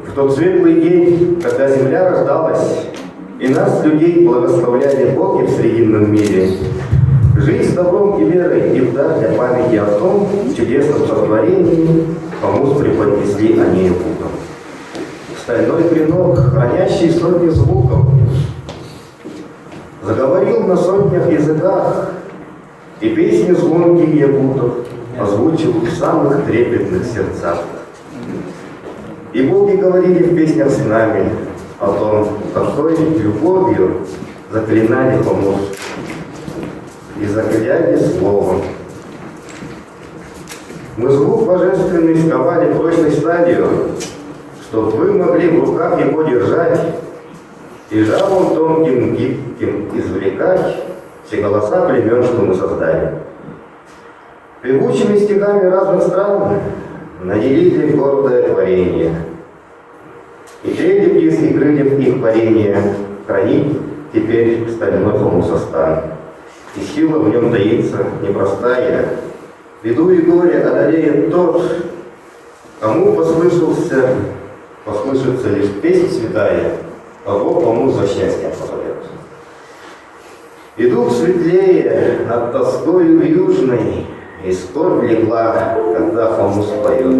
В тот светлый день, когда земля рождалась, и нас, людей, благословляли боги в срединном мире, жизнь с добром и верой, и в дар для памяти о том чудесном сотворении, помус преподнесли они путом. Стальной клинок, хранящий сотни звуков, заговорил на сотнях языках, и песни звонкие Якутов озвучил в самых трепетных сердцах. И боги говорили в песнях с нами о том, какой любовью заклинали помус и закляли словом. Мы звук божественный сковали прочной сталью, чтоб вы могли в руках его держать и жалом тонким, гибким извлекать все голоса племен, что мы создали. Певучими стихами разных стран наделили гордое творение. И трели птиц и крыльев их парения хранит теперь стальной помусостан. И сила в нем таится непростая. Беду и горе одолеет тот, кому послышится лишь песнь святая, а Бог помус за счастье позовет. И дух светлее над тоскою южной, и скорбь легла, когда помус поет.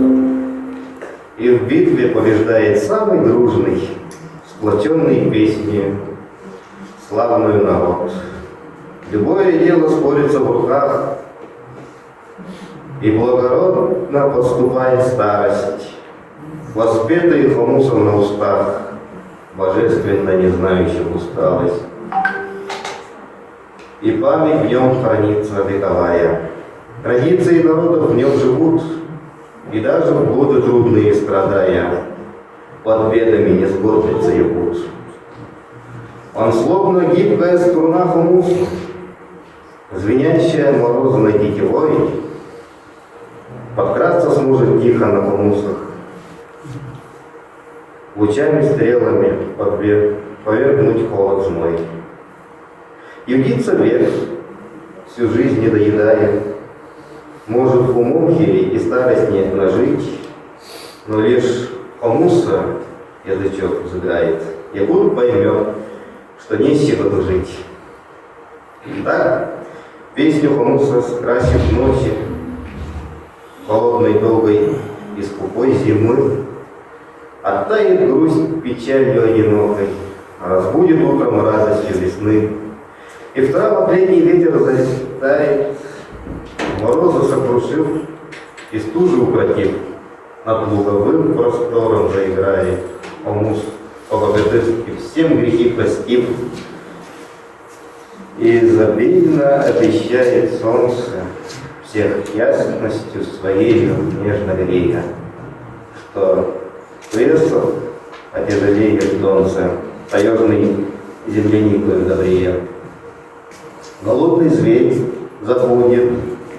И в битве побеждает самый дружный, сплоченный песней славную народ. Любое дело спорится в руках, и благородно подступает старость, воспетый помусом на устах, божественно не знающих усталость. И память в нем хранится вековая. Традиции народов в нем живут, и даже в годы трудные страдая, под бедами не сгорбится якут. Он словно гибкая струна хумуса, звенящая морозной тетивой, подкрасться сможет тихо на хумусах, лучами стрелами повергнуть холод зной. Юдится век, всю жизнь не доедая, может умом хилить и старость не нажить, но лишь хомуса язычок взыграет, якут поймет, что не с чего жить. Так песню хомуса скрасит ночи, холодной, долгой и скупой зимы, оттает грусть печалью одинокой, разбудит утром радостью весны, и в травах летний ветер залетает, морозы сокрушив и стужу укротив, над луговым простором заиграет помус по-богатырски всем грехи простив, и изобильно обещает солнце всех ясностью своей нежно грея, что пресов отяжелеет донце, таежный земляникою добрее. Голодный зверь забудет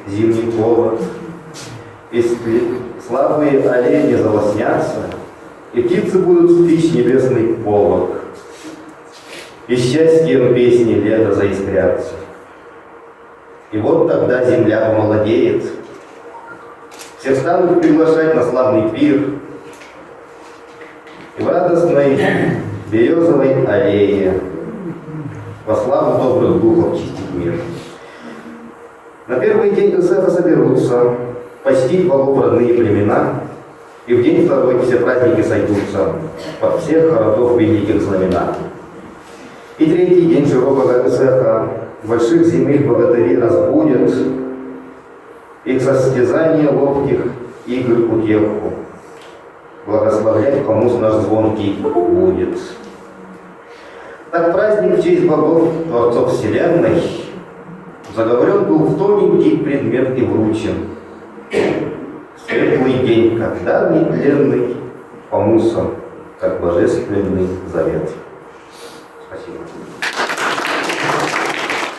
зимний холод, и слабые олени залоснятся, и птицы будут стричь небесный полог, и счастьем песни лета заискрятся. И вот тогда земля помолодеет, все станут приглашать на славный пир, и в радостной березовой аллее во славу добрых духов чистить мир. На первый день Исаха соберутся почтить богов родные племена, и в день второй все праздники сойдутся под всех городов великих знамена. И третий день широкого Исаха больших земель богатыри разбудят, их состязания ловких игр утеху. Благословлять помус наш звонкий будет. Так праздник в честь богов, творцов вселенной, заговорен был в тоненький предмет и вручен. Светлый день, как давний тленный, помусом, как божественный завет. Спасибо.